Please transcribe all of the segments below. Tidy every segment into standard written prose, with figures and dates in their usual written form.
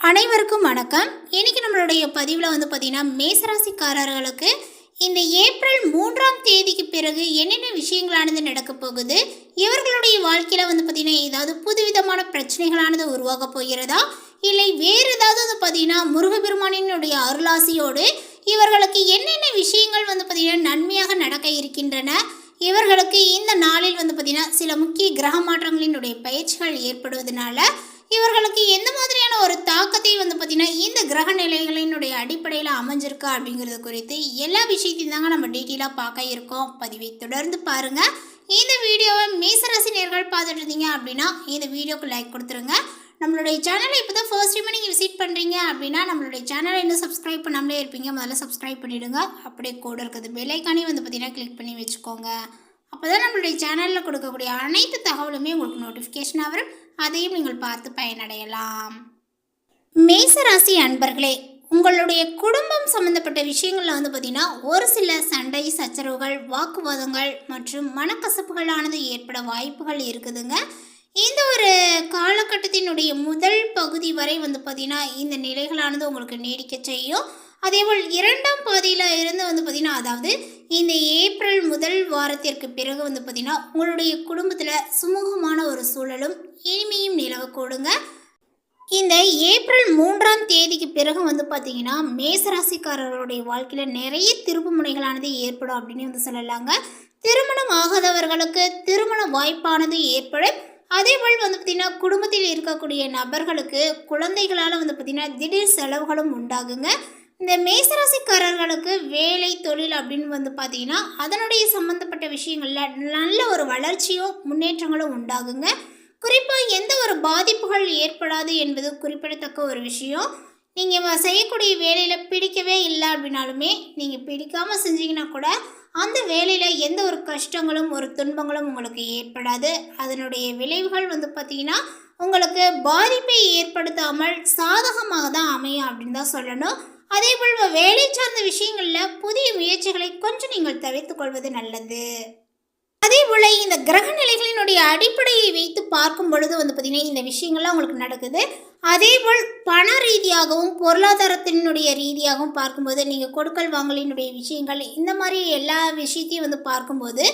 அனைவருக்கும் வணக்கம். இன்னைக்கு நம்மளுடைய பதிவில் பார்த்தீங்கன்னா மேசராசிக்காரர்களுக்கு இந்த ஏப்ரல் 3ஆம் தேதிக்கு பிறகு என்னென்ன விஷயங்களானது நடக்க போகுது, இவர்களுடைய வாழ்க்கையில் பார்த்தீங்கன்னா ஏதாவது புதுவிதமான பிரச்சனைகளானது உருவாக போகிறதா, இல்லை வேறு ஏதாவது பார்த்தீங்கன்னா முருகபெருமானினுடைய அருளாசியோடு இவர்களுக்கு என்னென்ன விஷயங்கள் பார்த்தீங்கன்னா நன்மையாக நடக்க இருக்கின்றன, இவர்களுக்கு இந்த நாளில் பார்த்தீங்கன்னா சில முக்கிய கிரக மாற்றங்களினுடைய பயிற்சிகள் ஏற்படுவதனால இவர்களுக்கு எந்த மாதிரியான ஒரு தாக்கத்தை பார்த்தீங்கன்னா இந்த கிரக நிலைகளினுடைய அடிப்படையில் அமைஞ்சிருக்கா அப்படிங்கிறது குறித்து எல்லா விஷயத்தையும் தாங்க நம்ம டீட்டெயிலாக பார்க்க இருக்கோம். பதிவை தொடர்ந்து பாருங்கள். இந்த வீடியோவை மேசராசி நேர்கள் பார்த்துட்டு இருந்தீங்க அப்படின்னா இந்த வீடியோக்கு லைக் கொடுத்துருங்க. நம்மளுடைய சேனலை இப்போ தான் ஃபர்ஸ்ட் டைம் நீங்கள் விசிட் பண்ணுறீங்க அப்படின்னா நம்மளுடைய சேனலை இன்னும் சப்ஸ்கிரைப் பண்ணாமலே இருப்பீங்க, முதல்ல சப்ஸ்கிரைப் பண்ணிவிடுங்க. அப்படியே கூட இருக்கிறது பெல்லைக்கானே பார்த்தீங்கன்னா கிளிக் பண்ணி வச்சுக்கோங்க. அப்போ தான் நம்மளுடைய சேனலில் கொடுக்கக்கூடிய அனைத்து தகவலுமே உங்களுக்கு நோட்டிஃபிகேஷனாக வரும், அதையும் நீங்கள் பார்த்து பயனடையலாம். மேசராசி அன்பர்களே, உங்களுடைய குடும்பம் சம்மந்தப்பட்ட விஷயங்களில் பார்த்தீங்கன்னா ஒரு சில சண்டை சச்சரவுகள், வாக்குவாதங்கள் மற்றும் மனக்கசப்புகளானது ஏற்பட வாய்ப்புகள் இருக்குதுங்க. இந்த ஒரு காலகட்டத்தினுடைய முதல் பகுதி வரை பார்த்தீங்கன்னா இந்த நிலைகளானது உங்களுக்கு நீடிக்க செய்யும். அதேபோல் இரண்டாம் பாதியில் இருந்து பார்த்தீங்கன்னா, அதாவது இந்த ஏப்ரல் முதல் வாரத்திற்கு பிறகு பார்த்தீங்கன்னா உங்களுடைய குடும்பத்தில் சுமூகமான ஒரு சூழலும் இனிமையும் நிலவக்கூடுங்க. இந்த ஏப்ரல் 3ஆம் தேதிக்கு பிறகு பார்த்தீங்கன்னா மேசராசிக்காரர்களுடைய வாழ்க்கையில் நிறைய திருப்பு முனைகளானது ஏற்படும் அப்படின்னு சொல்லலாங்க. திருமணம் ஆகாதவர்களுக்கு திருமண வாய்ப்பானது ஏற்படும். அதேபோல் பார்த்தீங்கன்னா குடும்பத்தில் இருக்கக்கூடிய நபர்களுக்கு குழந்தைகளால் பார்த்தீங்கன்னா திடீர் செலவுகளும் உண்டாகுங்க. இந்த மேசராசிக்காரர்களுக்கு வேலை தொழில் அப்படின்னு பார்த்தீங்கன்னா அதனுடைய சம்மந்தப்பட்ட விஷயங்களில் நல்ல ஒரு வளர்ச்சியும் முன்னேற்றங்களும் உண்டாகுங்க. குறிப்பாக எந்த ஒரு பாதிப்புகள் ஏற்படாது என்பது குறிப்பிடத்தக்க ஒரு விஷயம். நீங்கள் செய்யக்கூடிய வேலையில் பிடிக்கவே இல்லை அப்படின்னாலுமே நீங்கள் பிடிக்காமல் செஞ்சீங்கன்னா கூட அந்த வேலையில் எந்த ஒரு கஷ்டங்களும் ஒரு துன்பங்களும் உங்களுக்கு ஏற்படாது. அதனுடைய விளைவுகள் பார்த்தீங்கன்னா உங்களுக்கு பாதிப்பை ஏற்படுத்தாமல் சாதகமாக தான் அமையும் அப்படின்னு தான் சொல்லணும். அதேபோல் வேலை சார்ந்த விஷயங்களில் புதிய முயற்சிகளை கொஞ்சம் நீங்கள் தவிர்த்து கொள்வது நல்லது. அதேபோல் இந்த கிரக நிலைகளினுடைய அடிப்படையை வைத்து பார்க்கும் பொழுது பார்த்தீங்கன்னா இந்த விஷயங்கள்லாம் உங்களுக்கு நடக்குது. அதேபோல் பண ரீதியாகவும் பொருளாதாரத்தினுடைய ரீதியாகவும் பார்க்கும்போது நீங்கள் கொடுக்கல் வாங்கலினுடைய விஷயங்கள் இந்த மாதிரி எல்லா விஷயத்தையும் பார்க்கும்போது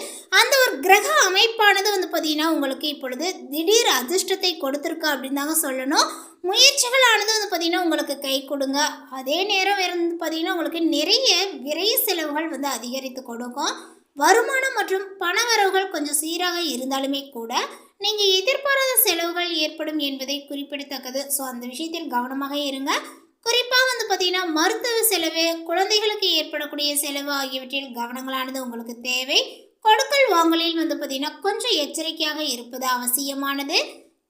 அந்த ஒரு கிரக அமைப்பானது பார்த்தீங்கன்னா உங்களுக்கு இப்பொழுது திடீர் அதிர்ஷ்டத்தை கொடுத்துருக்கு அப்படின்னு தாங்க சொல்லணும். முயற்சிகளானது பார்த்தீங்கன்னா உங்களுக்கு கை கொடுங்க. அதே நேரம் பார்த்தீங்கன்னா உங்களுக்கு நிறைய விரைய செலவுகள் அதிகரித்து கொடுக்கும். வருமானம் மற்றும் பண வரவுகள் கொஞ்சம் சீராக இருந்தாலுமே கூட நீங்கள் எதிர்பாராத செலவுகள் ஏற்படும் என்பதை குறிப்பிடத்தக்கது. ஸோ அந்த விஷயத்தில் கவனமாக இருங்க. குறிப்பாக பார்த்தீங்கன்னா மருத்துவ செலவு, குழந்தைகளுக்கு ஏற்படக்கூடிய செலவு ஆகியவற்றில் கவனங்களானது உங்களுக்கு தேவை. கொடுக்கல் வாங்கலில் பார்த்தீங்கன்னா கொஞ்சம் எச்சரிக்கையாக இருப்பது அவசியமானது.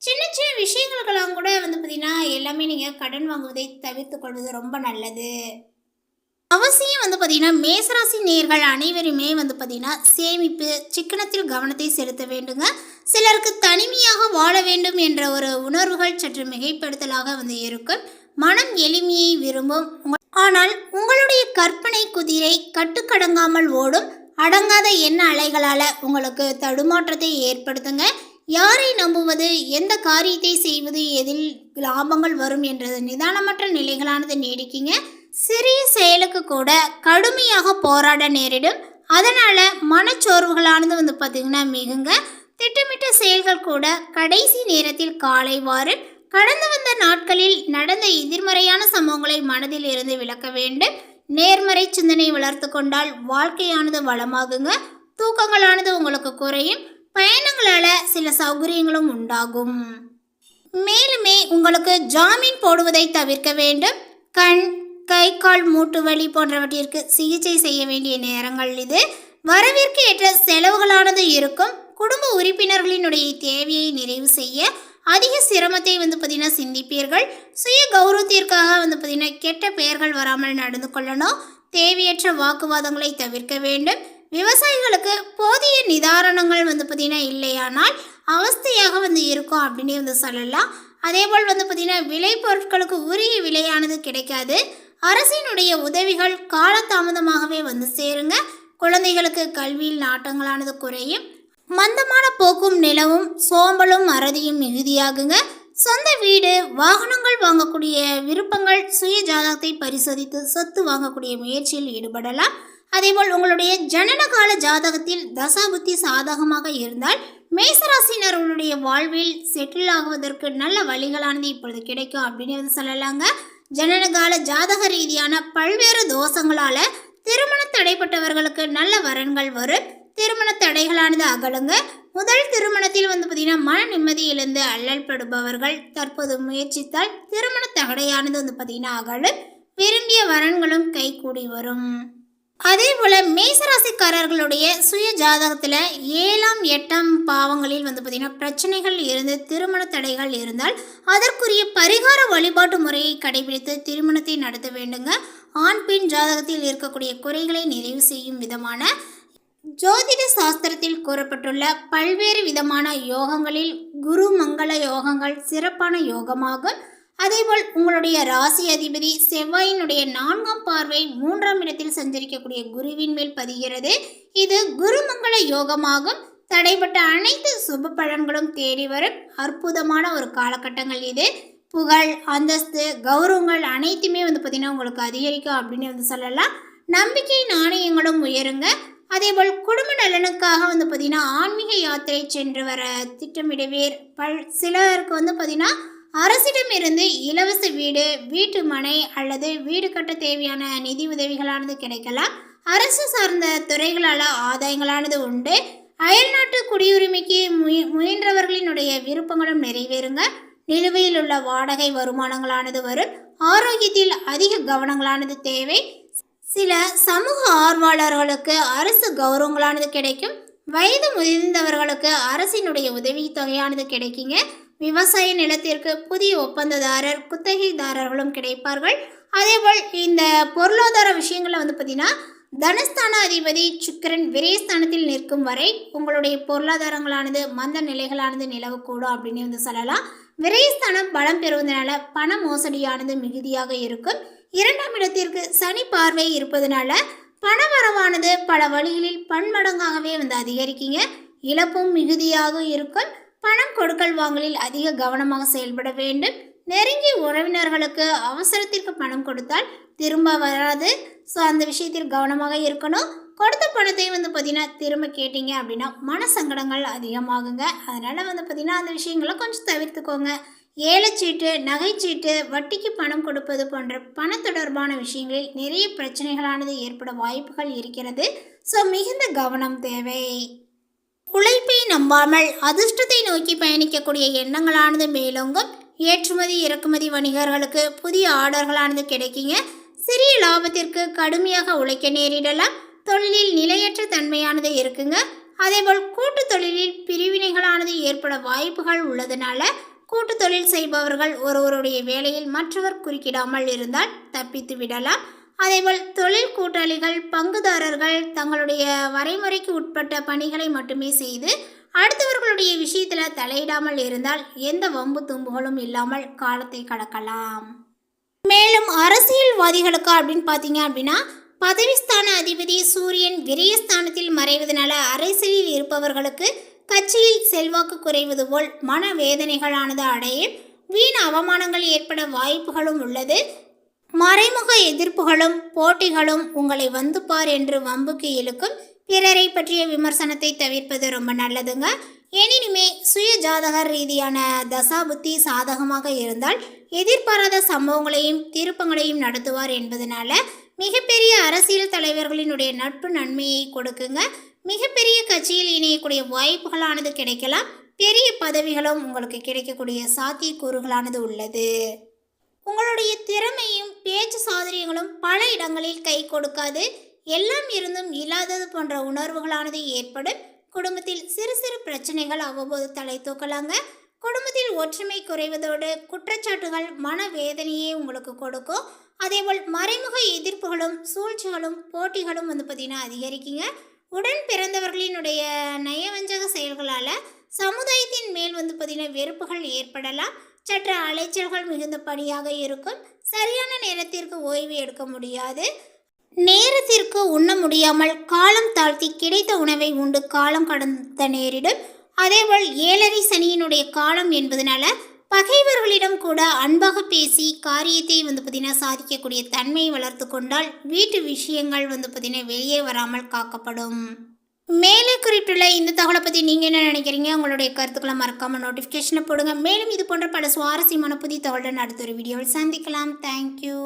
சின்ன சின்ன விஷயங்களுக்கெல்லாம் கூட பார்த்தீங்கன்னா எல்லாமே நீங்கள் கடன் வாங்குவதை தவிர்த்து கொள்வது ரொம்ப நல்லது. அவசியம் பார்த்தீங்கன்னா மேசராசி நேயர்கள் அனைவருமே பார்த்தீங்கன்னா சேமிப்பு சிக்கனத்தில் கவனத்தை செலுத்த வேண்டுங்க. சிலருக்கு தனிமையாக வாழ வேண்டும் என்ற ஒரு உணர்வுகள் சற்று மிகைப்படுத்தலாக இருக்கும். மனம் எளிமையை விரும்பும். ஆனால் உங்களுடைய கற்பனை குதிரை கட்டுக்கடங்காமல் ஓடும். அடங்காத எண்ண அலைகளால் உங்களுக்கு தடுமாற்றத்தை ஏற்படுத்துங்க. யாரை நம்புவது, எந்த காரியத்தை செய்வது, எதில் லாபங்கள் வரும் என்ற நிதானமற்ற நிலைகளானது நீடிக்குங்க. சிறிய செயலுக்கு கூட கடுமையாக போராட நேரிடும். அதனால் மனச்சோர்வுகளானது பார்த்தீங்கன்னா மிகுங்க. திட்டமிட்ட செயல்கள் கூட கடைசி நேரத்தில் காலை வாரும். கடந்து வந்த நாட்களில் நடந்த எதிர்மறையான சம்பவங்களை மனதில் இருந்து விலக்க வேண்டும். நேர்மறை சிந்தனை வளர்த்து கொண்டால் வாழ்க்கையானது வளமாகுங்க. தூக்கங்களானது உங்களுக்கு குறையும். பயணங்களால் சில சௌகரியங்களும் உண்டாகும். மேலுமே உங்களுக்கு ஜாமீன் போடுவதை தவிர்க்க வேண்டும். கண், கை, கால், மூட்டு வலி போன்றவற்றிற்கு சிகிச்சை செய்ய வேண்டிய நேரங்கள் இது. வரவிற்கு ஏற்ற செலவுகளானது இருக்கும். குடும்ப உறுப்பினர்களினுடைய தேவையை நிறைவு செய்ய அதிக சிரமத்தை பார்த்தீங்கன்னா சிந்திப்பீர்கள். சுய கௌரவத்திற்காக பார்த்தீங்கன்னா கெட்ட பெயர்கள் வராமல் நடந்து கொள்ளணும். தேவையற்ற வாக்குவாதங்களை தவிர்க்க வேண்டும். விவசாயிகளுக்கு போதிய நிதானங்கள் பார்த்தீங்கன்னா இல்லையானால் அவஸ்தையாக இருக்கும் அப்படின்னு சொல்லலாம். அதேபோல் பார்த்தீங்கன்னா விலை பொருட்களுக்கு உரிய விலையானது கிடைக்காது. அரசினுடைய உதவிகள் காலதாமதமாகவே சேருங்க. குழந்தைகளுக்கு கல்வியில் நாட்டங்களானது குறையும். மந்தமான போக்கும் நிலவும், சோம்பலும் மறதியும் மிகுதியாகுங்க. சொந்த வீடு, வாகனங்கள் வாங்கக்கூடிய விருப்பங்கள், சுய ஜாதகத்தை பரிசோதித்து சொத்து வாங்கக்கூடிய முயற்சியில் ஈடுபடலாம். அதேபோல் உங்களுடைய ஜனனகால ஜாதகத்தில் தசாபுத்தி சாதகமாக இருந்தால் மேசராசினர்களுடைய வாழ்வில் செட்டில் ஆகுவதற்கு நல்ல வழிகளானது இப்பொழுது கிடைக்கும் அப்படின்னு சொல்லலாங்க. ஜனனகால ஜாதக ரீதியான பல்வேறு தோஷங்களால திருமண தடைப்பட்டவர்களுக்கு நல்ல வரன்கள் வரும். திருமண தடைகளானது அகலுங்க. முதல் திருமணத்தில் பார்த்தீங்கன்னா மன நிம்மதி இழந்து அல்லல் படுபவர்கள் தற்போது முயற்சித்தால் திருமண தடையானது பார்த்தீங்கன்னா அகலும். விரும்பிய வரன்களும் கைகூடி வரும். அதே போல் மேசராசிக்காரர்களுடைய சுய ஜாதகத்தில் 7ஆம் 8ஆம் பாவங்களில் பார்த்தீங்கன்னா பிரச்சனைகள் இருந்து திருமண தடைகள் இருந்தால் அதற்குரிய பரிகார வழிபாட்டு முறையை கடைபிடித்து திருமணத்தை நடத்த வேண்டுங்க. ஆண் பெண் ஜாதகத்தில் இருக்கக்கூடிய குறைகளை நிறைவு செய்யும் விதமான ஜோதிட சாஸ்திரத்தில் கூறப்பட்டுள்ள பல்வேறு விதமான யோகங்களில் குரு மங்கள யோகங்கள் சிறப்பான யோகமாகும். அதேபோல் உங்களுடைய ராசி அதிபதி செவ்வாயினுடைய 4ஆம் பார்வை 3ஆம் இடத்தில் சஞ்சரிக்கக்கூடிய குருவின் மேல் பதிகிறது. இது குருமங்கள யோகமாகும். தடைப்பட்ட அனைத்து சுப பலன்களும் தேடி வரும் அற்புதமான ஒரு காலகட்டங்கள் இது. புகழ், அந்தஸ்து, கௌரவங்கள் அனைத்துமே பார்த்தீங்கன்னா உங்களுக்கு அதிகரிக்கும் அப்படின்னு சொல்லலாம். நம்பிக்கை நாணயங்களும் உயருங்க. அதேபோல் குடும்ப நலனுக்காக பார்த்தீங்கன்னா ஆன்மீக யாத்திரை சென்று வர திட்டமிடுவீர். சிலருக்கு பார்த்தீங்கன்னா அரசிடம் இருந்து இலவச வீடு, வீட்டு மனை அல்லது வீடு கட்ட தேவையான நிதி உதவிகளானது கிடைக்கலாம். அரசு சார்ந்த துறைகளால் ஆதாயங்களானது உண்டு. அயல்நாட்டு குடியுரிமைக்கு முயன்றவர்களினுடைய விருப்பங்களும் நிறைவேறுங்க. நிலுவையில் உள்ள வாடகை வருமானங்களானது வரும். ஆரோக்கியத்தில் அதிக கவனங்களானது தேவை. சில சமூக ஆர்வலர்களுக்கு அரசு கௌரவங்களானது கிடைக்கும். வயது முதிர்ந்தவர்களுக்கு அரசினுடைய உதவி தொகையானது கிடைக்குங்க. விவசாய நிலத்திற்கு புதிய ஒப்பந்ததாரர், குத்தகைதாரர்களும் கிடைப்பார்கள். அதேபோல் இந்த பொருளாதார விஷயங்களில் பார்த்தீங்கன்னா தனஸ்தான அதிபதி சுக்கிரன் விரயஸ்தானத்தில் நிற்கும் வரை உங்களுடைய பொருளாதாரங்களானது மந்த நிலைகளானது நிலவக்கூடும் அப்படின்னு சொல்லலாம். விரயஸ்தானம் பலம் பெறுவதனால பண மோசடியானது மிகுதியாக இருக்கும். 2ஆம் இடத்திற்கு சனி பார்வை இருப்பதனால பணவரவானது பல வழிகளில் பன்மடங்காகவே அதிகரிக்குங்க. இழப்பும் மிகுதியாக இருக்கும். பணம் கொடுக்கல் வாங்கலில் அதிக கவனமாக செயல்பட வேண்டும். நெருங்கிய உறவினர்களுக்கு அவசரத்திற்கு பணம் கொடுத்தால் திரும்ப வராது. ஸோ அந்த விஷயத்தில் கவனமாக இருக்கணும். கொடுத்த பணத்தை பார்த்தீங்கன்னா திரும்ப கேட்டீங்க அப்படின்னா மன சங்கடங்கள் அதிகமாகுங்க. அதனால் பார்த்தீங்கன்னா அந்த விஷயங்களை கொஞ்சம் தவிர்த்துக்கோங்க. ஏலச்சீட்டு, நகைச்சீட்டு, வட்டிக்கு பணம் கொடுப்பது போன்ற பண தொடர்பான விஷயங்களில் நிறைய பிரச்சனைகளானது ஏற்பட வாய்ப்புகள் இருக்கிறது. ஸோ மிகுந்த கவனம் தேவை. உழைப்பை நம்பாமல் அதிர்ஷ்டத்தை நோக்கி பயணிக்கக்கூடிய எண்ணங்களானது மேலோங்கும். ஏற்றுமதி இறக்குமதி வணிகர்களுக்கு புதிய ஆர்டர்களானது கிடைக்குங்க. சிறிய லாபத்திற்கு கடுமையாக உழைக்க நேரிடலாம். தொழிலில் நிலையற்ற தன்மையானது இருக்குங்க. அதேபோல் கூட்டு தொழிலில் பிரிவினைகளானது ஏற்பட வாய்ப்புகள் உள்ளதுனால கூட்டு தொழில் செய்பவர்கள் ஒருவருடைய வேலையில் மற்றவர் குறுக்கிடாமல் இருந்தால் தப்பித்து விடலாம். அதேபோல் தொழில் கூட்டாளிகள், பங்குதாரர்கள் தங்களுடைய வரைமுறைக்கு உட்பட்ட பணிகளை மட்டுமே செய்து அடுத்தவர்களுடைய விஷயத்தில் தலையிடாமல் இருந்தால் எந்த வம்பு தும்புகளும் இல்லாமல் காலத்தை கடக்கலாம். மேலும் அரசியல்வாதிகளுக்கு அப்படின்னு பார்த்தீங்க அப்படின்னா பதவிஸ்தான அதிபதி சூரியன் விரயஸ்தானத்தில் மறைவதனால அரசியலில் இருப்பவர்களுக்கு கட்சியில் செல்வாக்கு குறைவது போல் மனவேதனைகளானது அடையும். வீண் அவமானங்கள் ஏற்பட வாய்ப்புகளும் உள்ளது. மறைமுக எதிர்ப்புகளும் போட்டிகளும் உங்களை வந்து பார் என்று வம்புக்கு இழுக்கும். பிறரை பற்றிய விமர்சனத்தை தவிர்ப்பது ரொம்ப நல்லதுங்க. எனினுமே சுய ஜாதக ரீதியான தசாபுத்தி சாதகமாக இருந்தால் எதிர்பாராத சம்பவங்களையும் திருப்பங்களையும் நடத்துவார் என்பதனால மிகப்பெரிய அரசியல் தலைவர்களினுடைய நட்பு நன்மையை கொடுக்குங்க. மிகப்பெரிய கட்சியில் இணையக்கூடிய வாய்ப்புகளானது கிடைக்கலாம். பெரிய பதவிகளும் உங்களுக்கு கிடைக்கக்கூடிய சாத்தியக்கூறுகளானது உள்ளது. உங்களுடைய திறமையும் பேச்சு சாதுரியங்களும் பல இடங்களில் கை கொடுக்காது. எல்லாம் இருந்தும் இல்லாதது போன்ற உணர்வுகளானது ஏற்படும். குடும்பத்தில் சிறு சிறு பிரச்சனைகள் அவ்வப்போது தலை தூக்கலாங்க. குடும்பத்தில் ஒற்றுமை குறைவதோடு குற்றச்சாட்டுகள் மனவேதனையே உங்களுக்கு கொடுக்கும். அதேபோல் மறைமுக எதிர்ப்புகளும் சூழ்ச்சிகளும் போட்டிகளும் பார்த்தீங்கன்னா அதிகரிக்குங்க. உடன் பிறந்தவர்களினுடைய நயவஞ்சக செயல்களால் சமுதாயத்தின் மேல் பார்த்தீங்கன்னா வெறுப்புகள் ஏற்படலாம். சற்று அலைச்சல்கள் மிகுந்த பணியாக இருக்கும். சரியான நேரத்திற்கு ஓய்வு எடுக்க முடியாது. நேரத்திற்கு உண்ண முடியாமல் காலம் தாழ்த்தி கிடைத்த உணவை உண்டு காலம் கடத்த நேரிடும். அதேபோல் 7.5 சனியினுடைய காலம் என்பதனால பகைவர்களிடம் கூட அன்பாக பேசி காரியத்தை வந்து பார்த்திங்கன்னா சாதிக்கக்கூடிய தன்மையை வளர்த்து கொண்டால் வீட்டு விஷயங்கள் வந்து பார்த்திங்கன்னா வெளியே வராமல் காக்கப்படும். மேலே குறிப்பிட்டுள்ள இந்த தகவலை பற்றி நீங்கள் என்ன நினைக்கிறீங்க? உங்களுடைய கருத்துக்களை மறக்காமல் நோட்டிஃபிகேஷனை போடுங்க. மேலும் இது போன்ற பல சுவாரஸ்யமான புதிய தகவலுடன் அடுத்த ஒரு வீடியோவில் சந்திக்கலாம். தேங்க்யூ.